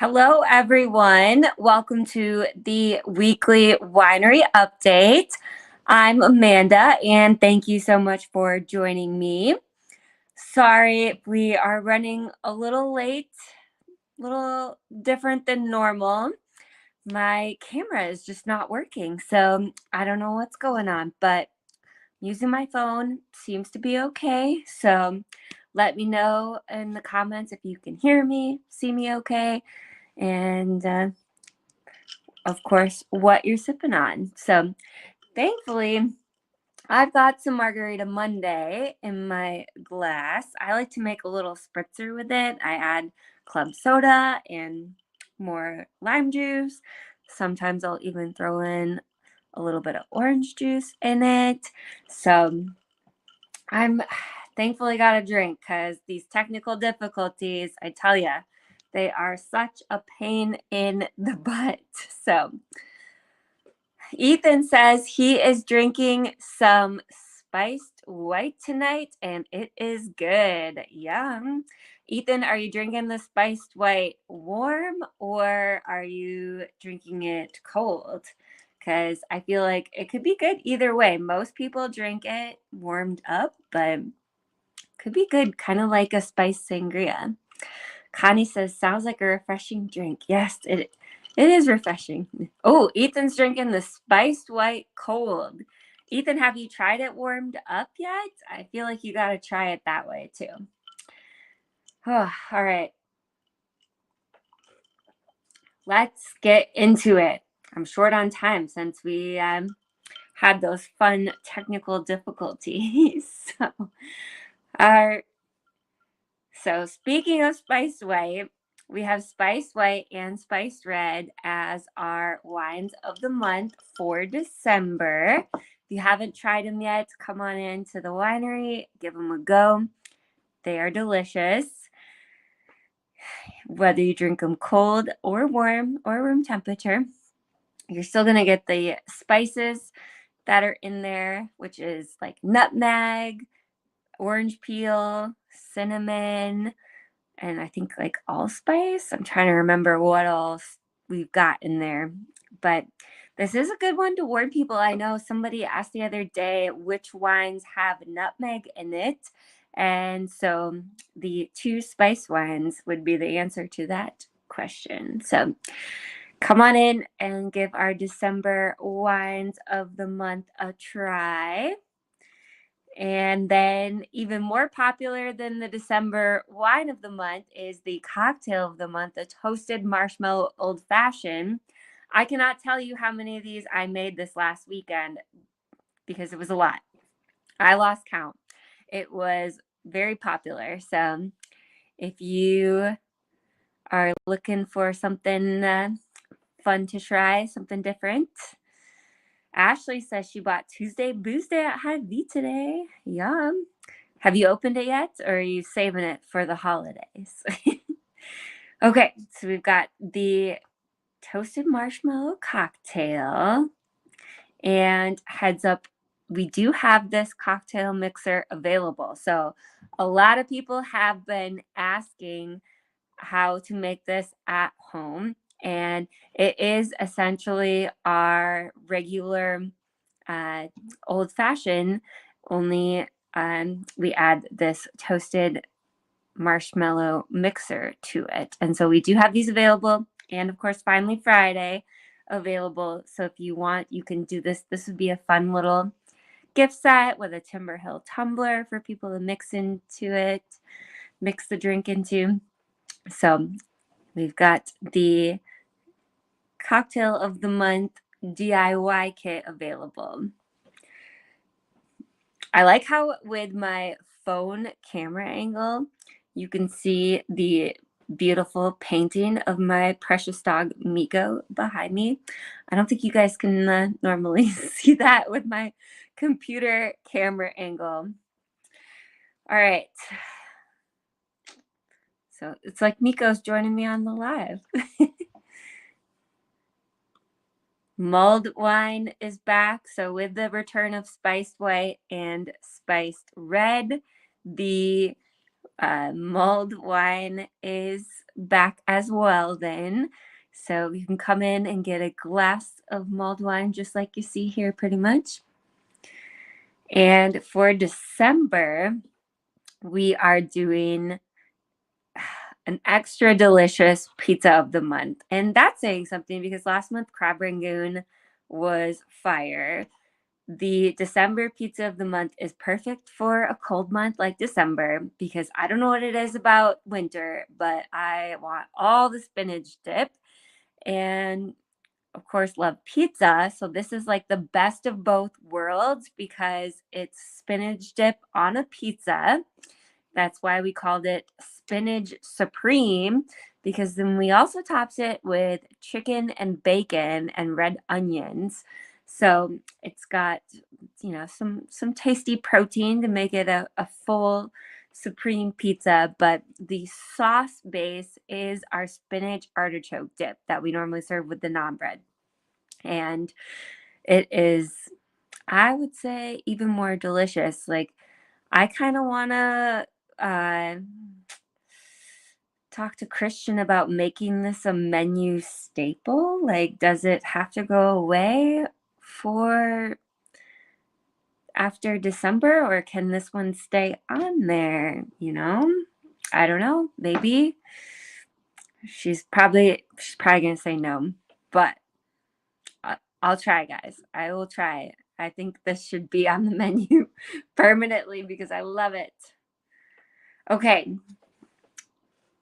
Hello, everyone. Welcome to the weekly winery update. I'm Amanda, and thank you so much for joining me. Sorry, we are running a little late, a little different than normal. My camera is just not working, so I don't know what's going on, but using my phone seems to be okay. So let me know in the comments if you can hear me, see me okay, and of course, what you're sipping on. So, thankfully, I've got some Margarita Monday in my glass. I like to make a little spritzer with it. I add club soda and more lime juice. Sometimes I'll even throw in a little bit of orange juice in it. So, I'm thankfully got a drink because these technical difficulties, I tell you, they are such a pain in the butt. So, Ethan says he is drinking some spiced white tonight and it is good. Yum. Ethan, are you drinking the spiced white warm or are you drinking it cold? Because I feel like it could be good either way. Most people drink it warmed up, but could be good, kind of like a spiced sangria. Connie says, sounds like a refreshing drink. Yes, it is refreshing. Oh, Ethan's drinking the spiced white cold. Ethan, have you tried it warmed up yet? I feel like you got to try it that way too. Oh, all right. Let's get into it. I'm short on time since we had those fun technical difficulties. Our So speaking of spiced white, we have spiced white and spiced red as our wines of the month for December. If you haven't tried them yet, come on into the winery, give them a go. They are delicious. Whether you drink them cold or warm or room temperature, you're still going to get the spices that are in there, which is like nutmeg, orange peel, cinnamon, and I think like allspice. I'm trying to remember what else we've got in there. But this is a good one to warn people. I know somebody asked the other day which wines have nutmeg in it. And so the two spice wines would be the answer to that question. So come on in and give our December wines of the month a try. And then, even more popular than the December wine of the month is the cocktail of the month, the toasted marshmallow old fashioned. I cannot tell you how many of these I made this last weekend because it was a lot. I lost count. It was very popular. So, if you are looking for something fun to try, something different, Ashley says she bought Tuesday Booze Day at Hy-Vee today. Yum. Have you opened it yet or are you saving it for the holidays? Okay, so we've got the toasted marshmallow cocktail. And heads up, we do have this cocktail mixer available. So a lot of people have been asking how to make this at home. And it is essentially our regular old fashioned, only we add this toasted marshmallow mixer to it. And so we do have these available. And of course, Finally Friday available. So if you want, you can do this. This would be a fun little gift set with a Timber Hill tumbler for people to mix into it, mix the drink into. So we've got the cocktail of the month DIY kit available. I like how with my phone camera angle, you can see the beautiful painting of my precious dog Miko behind me. I don't think you guys can normally see that with my computer camera angle. All right. So it's like Miko's joining me on the live. Mulled wine is back. So with the return of spiced white and spiced red, the Mulled wine is back as well then. So you can come in and get a glass of mulled wine just like you see here pretty much. And for December, we are doing an extra delicious pizza of the month. And that's saying something because last month crab rangoon was fire. The December pizza of the month is perfect for a cold month like December because I don't know what it is about winter, but I want all the spinach dip and of course love pizza. So this is like the best of both worlds because it's spinach dip on a pizza. That's why we called it spinach supreme because then we also topped it with chicken and bacon and red onions. So it's got, some tasty protein to make it a full supreme pizza, but the sauce base is our spinach artichoke dip that we normally serve with the naan bread. And it is, I would say, even more delicious. Like, I kind of want to uh, talk to Christian about making this a menu staple. Like, does it have to go away for after December, or can this one stay on there? I don't know. Maybe she's probably gonna say no, but I'll try, guys. I will try. I think this should be on the menu permanently because I love it. Okay,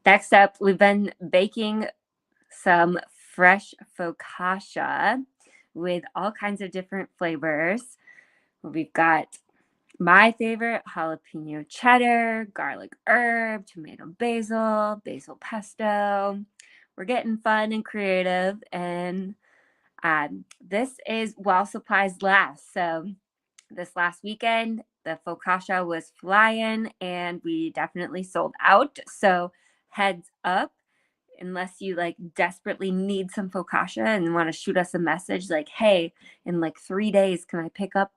next up, we've been baking some fresh focaccia with all kinds of different flavors. We've got my favorite jalapeno cheddar, garlic herb, tomato basil pesto. We're getting fun and creative, and this is while supplies last. So this last weekend, the focaccia was flying and we definitely sold out. So heads up, unless you like desperately need some focaccia and want to shoot us a message like, hey, in like 3 days, can I pick up,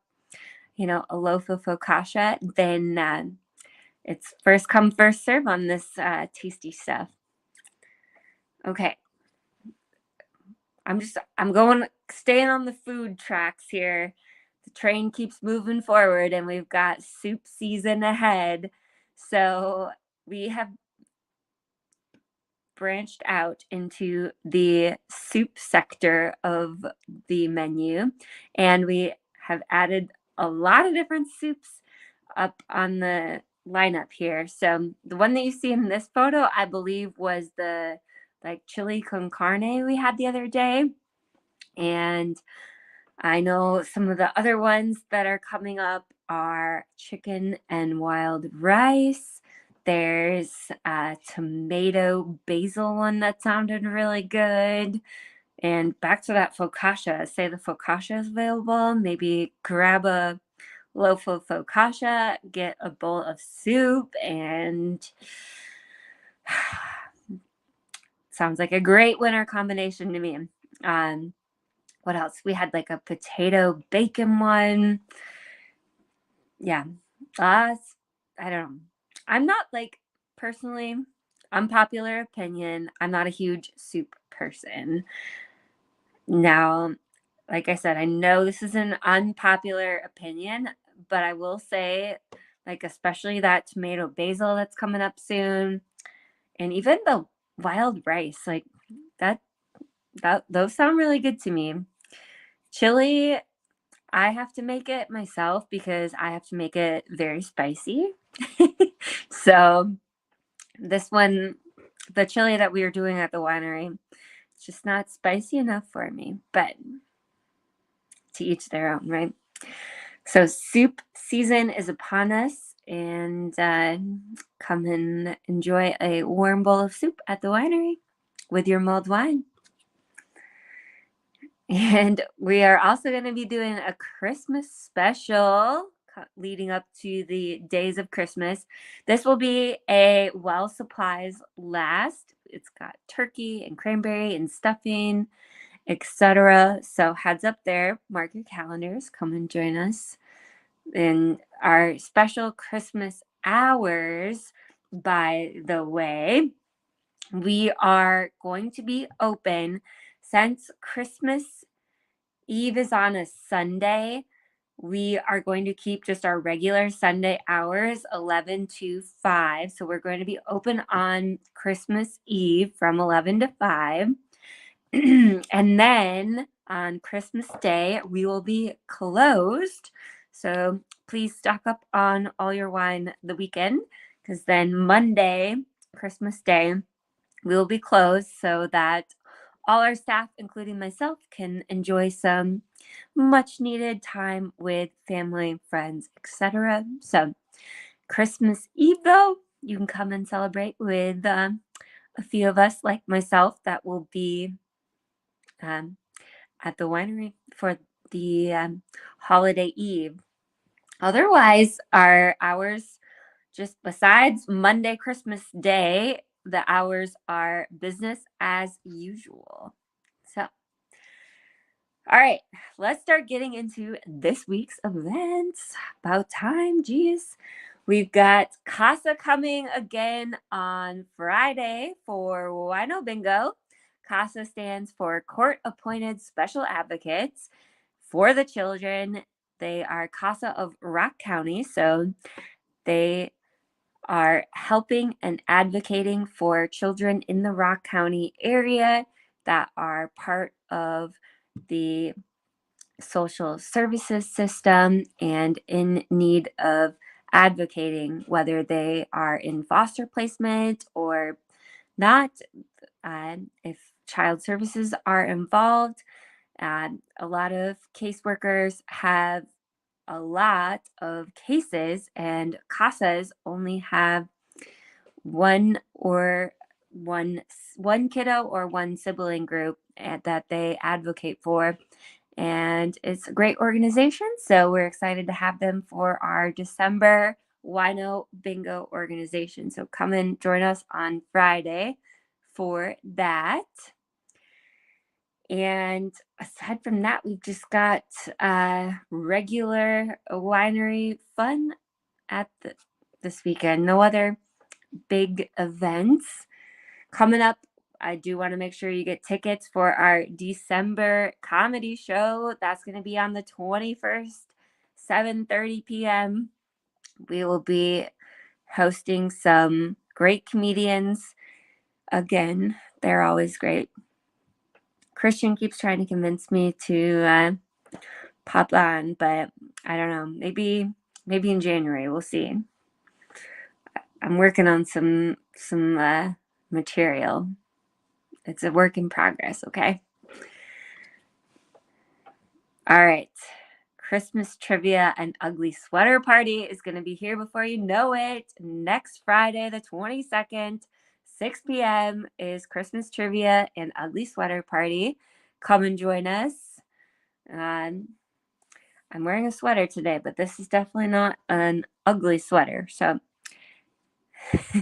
a loaf of focaccia? Then it's first come, first serve on this tasty stuff. Okay. Staying on the food tracks here. The train keeps moving forward and we've got soup season ahead. So we have branched out into the soup sector of the menu and we have added a lot of different soups up on the lineup here. So the one that you see in this photo, I believe, was the like chili con carne we had the other day. And I know some of the other ones that are coming up are chicken and wild rice. There's a tomato basil one that sounded really good. And back to that focaccia. Say the focaccia is available. Maybe grab a loaf of focaccia, get a bowl of soup, and sounds like a great winter combination to me. What else? We had like a potato bacon one. Yeah. I don't know. I'm not like personally, unpopular opinion. I'm not a huge soup person. Now, like I said, I know this is an unpopular opinion, but I will say, like, especially that tomato basil that's coming up soon, and even the wild rice, like that, those sound really good to me. Chili, I have to make it myself because I have to make it very spicy. So this one, the chili that we were doing at the winery, it's just not spicy enough for me, but to each their own, right? So soup season is upon us, and come and enjoy a warm bowl of soup at the winery with your mulled wine. And we are also going to be doing a Christmas special leading up to the days of Christmas. This will be a while supplies last. It's got turkey and cranberry and stuffing, etc. So heads up there, mark your calendars, come and join us in our special Christmas hours. by the way. We are going to be open since Christmas Eve is on a Sunday. We are going to keep just our regular Sunday hours, 11 to 5. So we're going to be open on Christmas Eve from 11 to 5. And then on Christmas Day, we will be closed. So please stock up on all your wine the weekend, because then Monday, Christmas Day, we will be closed so that all our staff, including myself, can enjoy some much needed time with family, friends, etc. So Christmas Eve, though, you can come and celebrate with a few of us, like myself, that will be um, at the winery for the holiday eve. Otherwise, our hours, just besides Monday, Christmas Day, the hours are business as usual. So, all right, let's start getting into this week's events. About time, geez. We've got Casa coming again on Friday for Wino Bingo. Casa stands for Court Appointed Special Advocates for the Children. They are Casa of Rock County, so they are helping and advocating for children in the Rock County area that are part of the social services system and in need of advocating, whether they are in foster placement or not. If child services are involved, a lot of caseworkers have a lot of cases, and CASAs only have one or one kiddo or one sibling group that they advocate for, and it's a great organization, so we're excited to have them for our December Wino Bingo organization. So come and join us on Friday for that. And aside from that, we've just got regular winery fun at this weekend. No other big events coming up. I do want to make sure you get tickets for our December comedy show. That's going to be on the 21st, 7:30 p.m. We will be hosting some great comedians. Again, they're always great. Christian keeps trying to convince me to pop on, but I don't know. Maybe in January. We'll see. I'm working on some material. It's a work in progress, okay? All right. Christmas trivia and ugly sweater party is going to be here before you know it. Next Friday, the 22nd, 6 p.m. is Christmas trivia and ugly sweater party. Come and join us. I'm wearing a sweater today, but this is definitely not an ugly sweater. So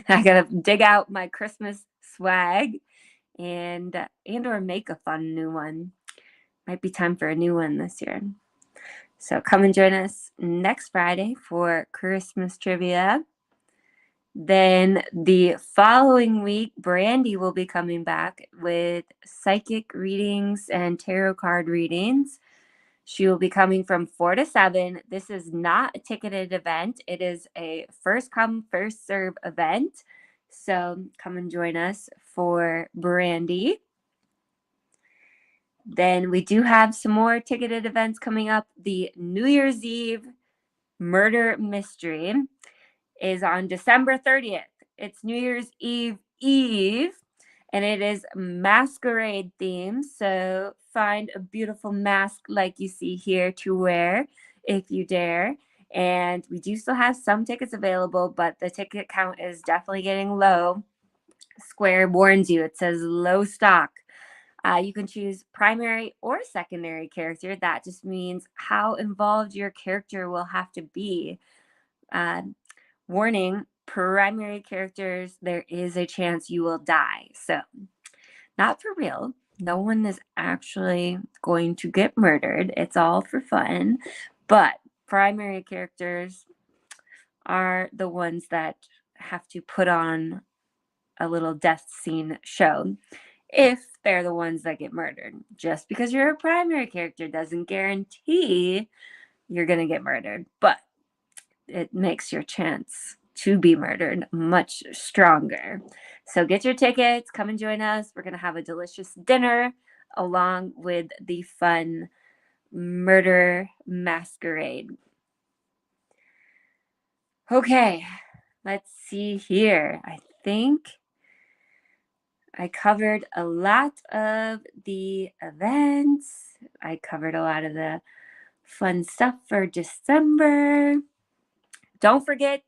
I got to dig out my Christmas swag and or make a fun new one. Might be time for a new one this year. So come and join us next Friday for Christmas trivia. Then the following week, Brandy will be coming back with psychic readings and tarot card readings. She will be coming from 4 to 7. This is not a ticketed event. It is a first come, first serve event. So come and join us for Brandy. Then we do have some more ticketed events coming up. The New Year's Eve murder mystery is on December 30th. It's New Year's Eve and it is masquerade themed. So find a beautiful mask like you see here to wear if you dare. And we do still have some tickets available, but the ticket count is definitely getting low. Square warns you, it says low stock. You can choose primary or secondary character. That just means how involved your character will have to be. Warning, primary characters, there is a chance you will die. So, not for real. No one is actually going to get murdered. It's all for fun. But primary characters are the ones that have to put on a little death scene show if they're the ones that get murdered. Just because you're a primary character doesn't guarantee you're going to get murdered, but it makes your chance to be murdered much stronger. So get your tickets, come and join us. We're going to have a delicious dinner along with the fun murder masquerade. Okay, let's see here. I think I covered a lot of the events. I covered a lot of the fun stuff for December. Don't forget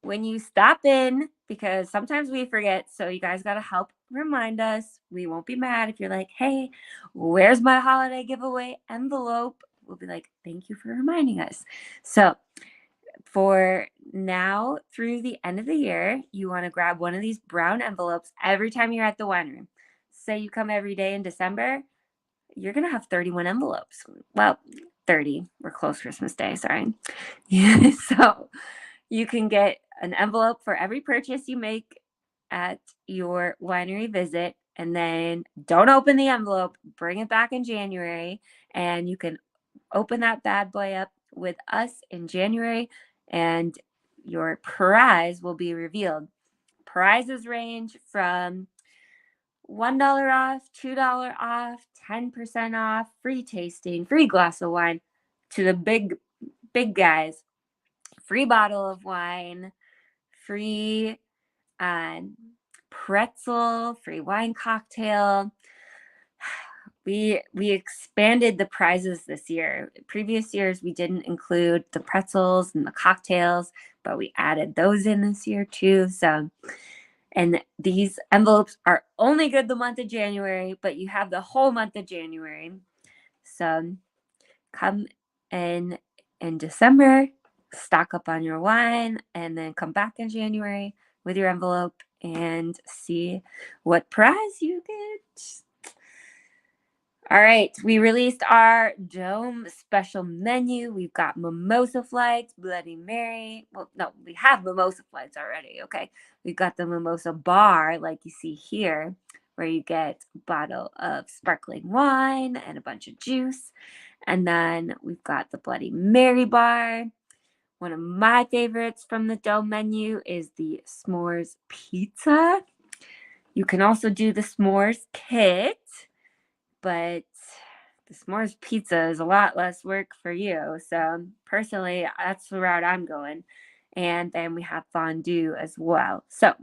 when you stop in, because sometimes we forget. So you guys got to help remind us. We won't be mad if you're like, hey, where's my holiday giveaway envelope? We'll be like, thank you for reminding us. So for now through the end of the year, you want to grab one of these brown envelopes every time you're at the winery. Say you come every day in December, you're going to have 31 envelopes. Well, 30. We're close Christmas Day, sorry. Yeah, so you can get an envelope for every purchase you make at your winery visit, and then don't open the envelope, bring it back in January, and you can open that bad boy up with us in January, and your prize will be revealed. Prizes range from $1 off, $2 off, 10% off, free tasting, free glass of wine, to the big guys, free bottle of wine, free pretzel, free wine cocktail. We expanded the prizes this year. Previous years we didn't include the pretzels and the cocktails, but we added those in this year too. So, and these envelopes are only good the month of January, but you have the whole month of January. So come in December, stock up on your wine, and then come back in January with your envelope and see what prize you get. All right, we released our Dome special menu. We've got mimosa flights, Bloody Mary. Well, no, we have mimosa flights already, okay? We've got the mimosa bar, like you see here, where you get a bottle of sparkling wine and a bunch of juice. And then we've got the Bloody Mary bar. One of my favorites from the Dome menu is the s'mores pizza. You can also do the s'mores kit, but the s'mores pizza is a lot less work for you. So personally, that's the route I'm going. And then we have fondue as well. So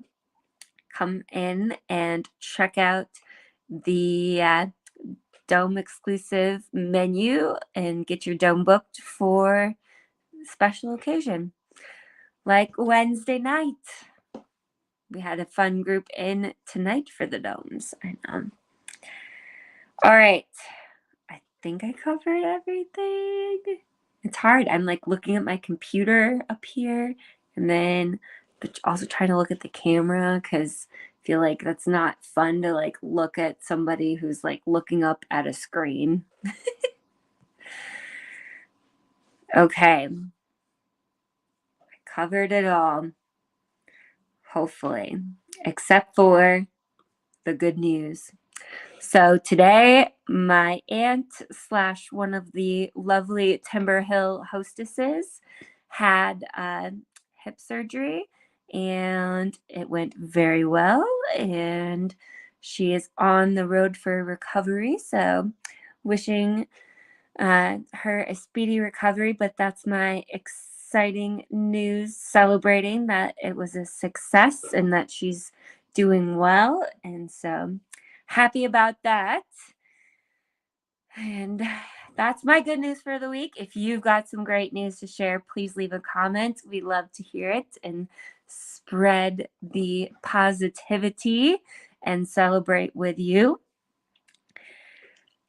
come in and check out the Dome exclusive menu and get your Dome booked for special occasion. Like Wednesday night. We had a fun group in tonight for the Domes. All right. I think I covered everything. It's hard. I'm like looking at my computer up here and then also trying to look at the camera because I feel like that's not fun to like look at somebody who's like looking up at a screen. Okay. I covered it all. Hopefully. Except for the good news. So today, my aunt / one of the lovely Timber Hill hostesses had hip surgery, and it went very well, and she is on the road for recovery. So wishing her a speedy recovery, but that's my exciting news, celebrating that it was a success and that she's doing well. And so happy about that. And that's my good news for the week. If you've got some great news to share, please leave a comment. We love to hear it and spread the positivity and celebrate with you.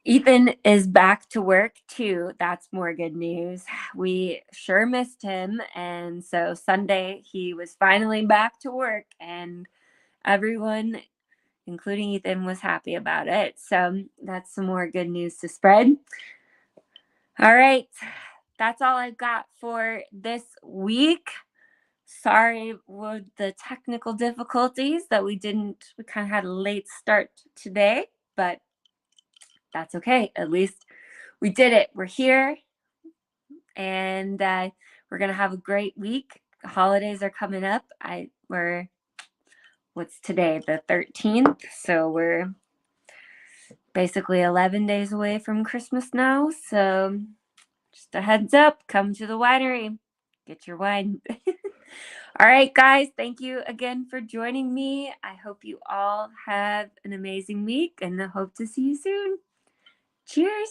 Ethan is back to work too. That's more good news. We sure missed him. And so Sunday, he was finally back to work, and everyone, including Ethan, was happy about it. So that's some more good news to spread. All right. That's all I've got for this week. Sorry with the technical difficulties that we kind of had a late start today, but that's okay. At least we did it. We're here, and we're gonna have a great week. The holidays are coming up. What's today? The 13th. So we're basically 11 days away from Christmas now. So just a heads up, come to the winery, get your wine. All right, guys, thank you again for joining me. I hope you all have an amazing week and I hope to see you soon. Cheers.